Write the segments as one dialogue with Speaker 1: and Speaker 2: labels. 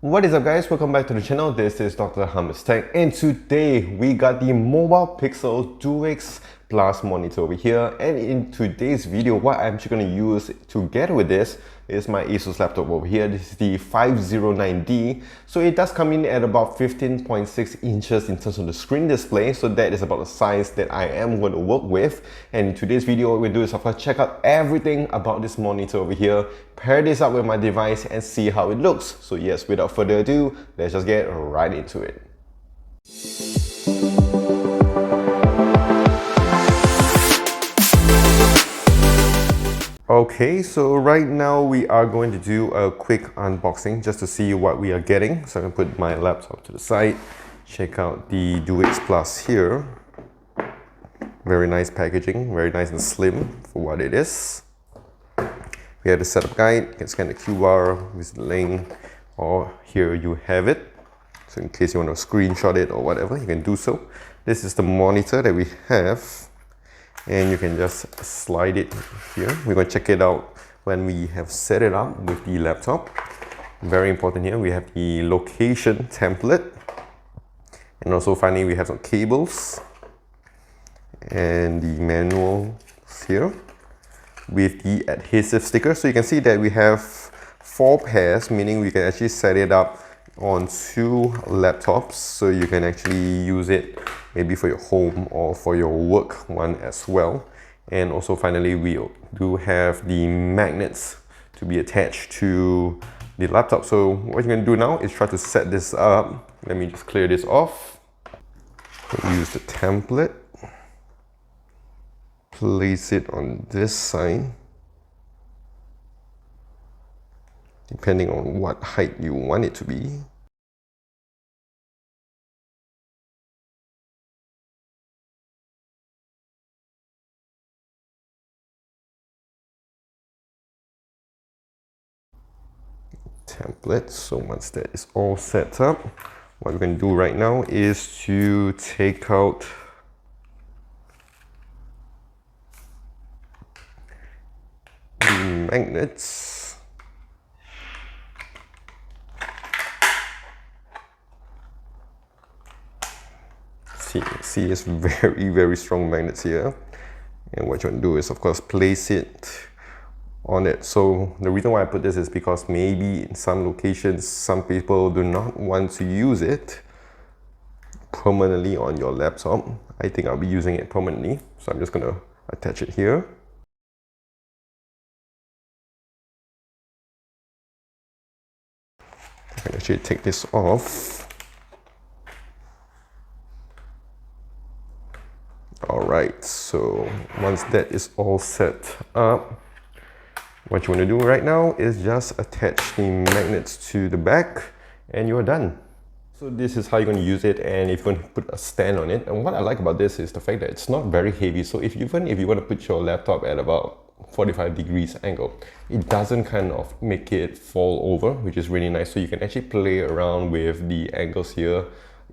Speaker 1: What is up guys, welcome back to the channel. This is Dr. Hummus Tech, and today we got the Mobile Pixel Duex Plus Monitor over here. And in today's video, what I'm actually going to use together with this is my Asus laptop over here. This is the 509D. So it does come in at about 15.6 inches in terms of the screen display. So that is about the size that I am going to work with. And in today's video, what we'll do is of course check out everything about this monitor over here, pair this up with my device and see how it looks. So yes, without further ado, let's just get right into it. Okay, so right now we are going to do a quick unboxing just to see what we are getting. So I'm going to put my laptop to the side, check out the Duex Plus here. Very nice packaging, very nice and slim for what it is. We have the setup guide. You can scan the QR with the link, or here you have it. So in case you want to screenshot it or whatever, you can do so. This is the monitor that we have, and you can just slide it here. We're going to check it out when we have set it up with the laptop. Very important here, we have the location template, and also finally we have some cables and the manual here with the adhesive sticker. So you can see that we have 4 pairs, meaning we can actually set it up on 2 laptops, so you can actually use it maybe for your home or for your work one as well. And also finally we do have the magnets to be attached to the laptop. So what you're going to do now is try to set this up. Let me just clear this off. Use the template, place it on this side, depending on what height you want it to be. Template. So once that is all set up, what we're going to do right now is to take out the magnets. See it's very strong magnets here. And what you want to do is of course place it on it. So the reason why I put this is because maybe in some locations some people do not want to use it permanently on your laptop. I think I'll be using it permanently, so I'm just going to attach it here. I can actually take this off. Alright, so once that is all set up, what you want to do right now is just attach the magnets to the back and you're done. So this is how you're going to use it, and if you're going to put a stand on it. And what I like about this is the fact that it's not very heavy. So even if you want to put your laptop at about 45 degrees angle, it doesn't kind of make it fall over, which is really nice. So you can actually play around with the angles here.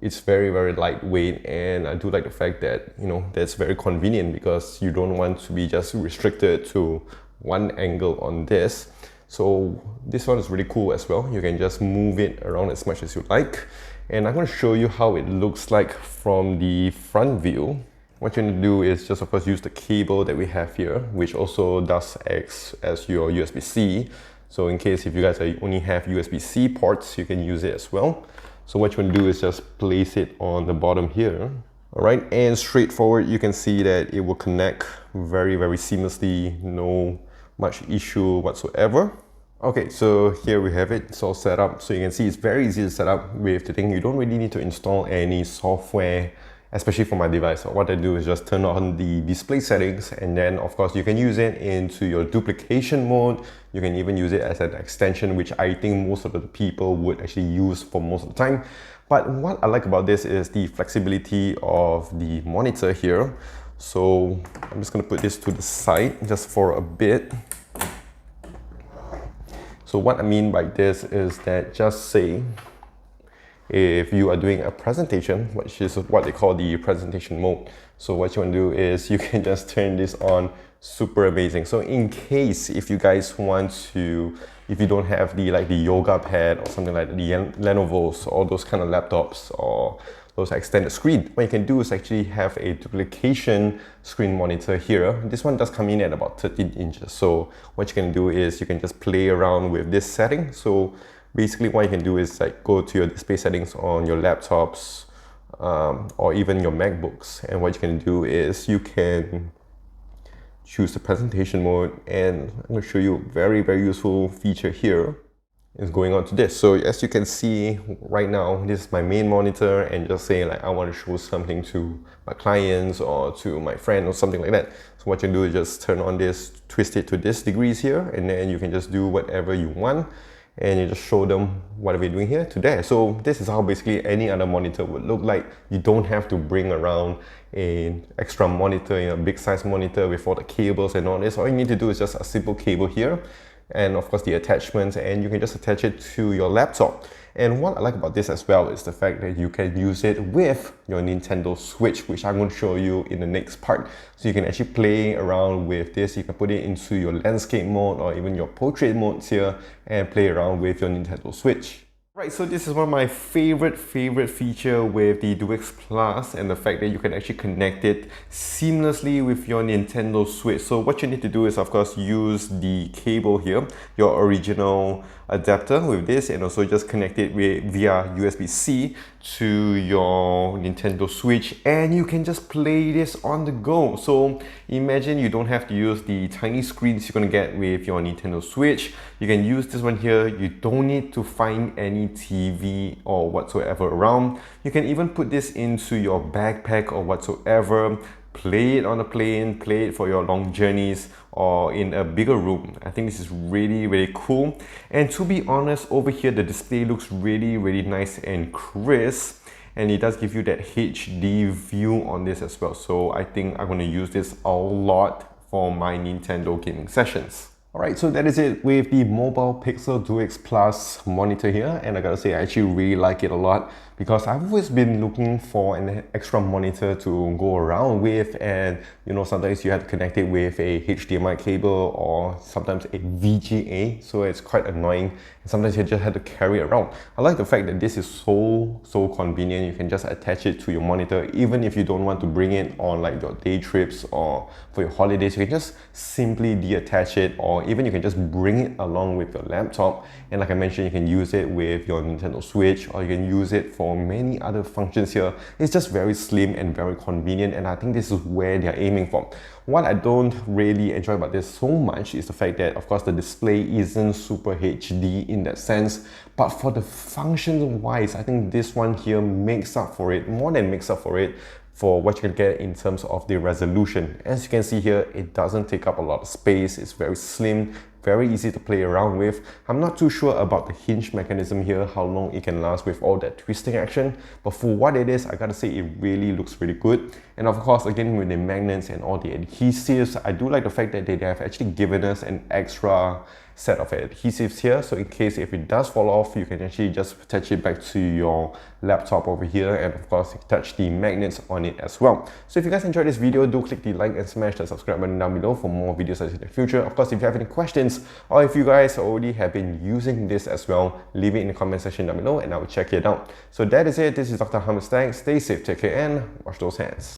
Speaker 1: It's very lightweight, and I do like the fact that, you know, that's very convenient because you don't want to be just restricted to one angle on this. So this one is really cool as well. You can just move it around as much as you like. And I'm going to show you how it looks like from the front view. What you're going to do is just of course use the cable that we have here, which also does act as your USB-C. So in case if you guys only have USB-C ports, you can use it as well. So what you want to do is just place it on the bottom here. Alright, and straightforward, you can see that it will connect very seamlessly, no much issue whatsoever. Okay, so here we have it. It's all set up. So you can see it's very easy to set up with the thing. You don't really need to install any software, especially for my device. So what I do is just turn on the display settings, and then of course you can use it into your duplication mode. You can even use it as an extension, which I think most of the people would actually use for most of the time. But what I like about this is the flexibility of the monitor here. So I'm just going to put this to the side just for a bit. So what I mean by this is that, just say if you are doing a presentation, which is what they call the presentation mode. So what you want to do is you can just turn this on super amazing. So in case if you guys want to, if you don't have the like the yoga pad or something like the Lenovo's or those kind of laptops or those extended screen, what you can do is actually have a duplication screen monitor here. This one does come in at about 13 inches. So what you can do is you can just play around with this setting. So basically what you can do is like go to your display settings on your laptops or even your MacBooks. And what you can do is you can choose the presentation mode, and I'm going to show you a very, very useful feature here. Is going on to this. So as you can see right now, this is my main monitor, and just say like I want to show something to my clients or to my friend or something like that. So what you do is just turn on this, twist it to this degrees here, and then you can just do whatever you want, and you just show them what we're doing here to there. So this is how basically any other monitor would look like. You don't have to bring around an extra monitor, a big size monitor with all the cables and all this. All you need to do is just a simple cable here, and of course the attachments, and you can just attach it to your laptop. And what I like about this as well is the fact that you can use it with your Nintendo Switch, which I'm going to show you in the next part. So you can actually play around with this. You can put it into your landscape mode or even your portrait modes here and play around with your Nintendo Switch. Right, so this is one of my favorite feature with the Duex Plus, and the fact that you can actually connect it seamlessly with your Nintendo Switch. So what you need to do is of course use the cable here, your original adapter with this, and also just connect it via USB-C to your Nintendo Switch, and you can just play this on the go. So imagine you don't have to use the tiny screens you're gonna get with your Nintendo Switch. You can use this one here. You don't need to find any TV or whatsoever around. You can even put this into your backpack or whatsoever. Play it on a plane, play it for your long journeys or in a bigger room. I think this is really, really cool. And to be honest, over here the display looks really, really nice and crisp, and it does give you that HD view on this as well. So I think I'm going to use this a lot for my Nintendo gaming sessions. Alright, so that is it with the Mobile Pixel Duex Plus monitor here, and I gotta say I actually really like it a lot because I've always been looking for an extra monitor to go around with, and you know, sometimes you have to connect it with a HDMI cable or sometimes a VGA, so it's quite annoying, and sometimes you just have to carry it around. I like the fact that this is so convenient. You can just attach it to your monitor even if you don't want to bring it on like your day trips or for your holidays. You can just simply detach it, or even you can just bring it along with your laptop, and like I mentioned, you can use it with your Nintendo Switch, or you can use it for many other functions here. It's just very slim and very convenient, and I think this is where they're aiming for. What I don't really enjoy about this so much is the fact that of course the display isn't super HD in that sense, but for the function wise, I think this one here makes up for it, more than makes up for it, for what you can get in terms of the resolution. As you can see here, it doesn't take up a lot of space. It's very slim, very easy to play around with. I'm not too sure about the hinge mechanism here, how long it can last with all that twisting action, but for what it is, I gotta say it really looks really good. And of course, again, with the magnets and all the adhesives, I do like the fact that they have actually given us an extra set of adhesives here, so in case if it does fall off, you can actually just attach it back to your laptop over here, and of course attach the magnets on it as well. So if you guys enjoyed this video, do click the like and smash the subscribe button down below for more videos like this in the future. Of course, if you have any questions or if you guys already have been using this as well, leave it in the comment section down below and I will check it out. So that is it. This is Dr. Hamid Stang. Stay safe, take care, and wash those hands.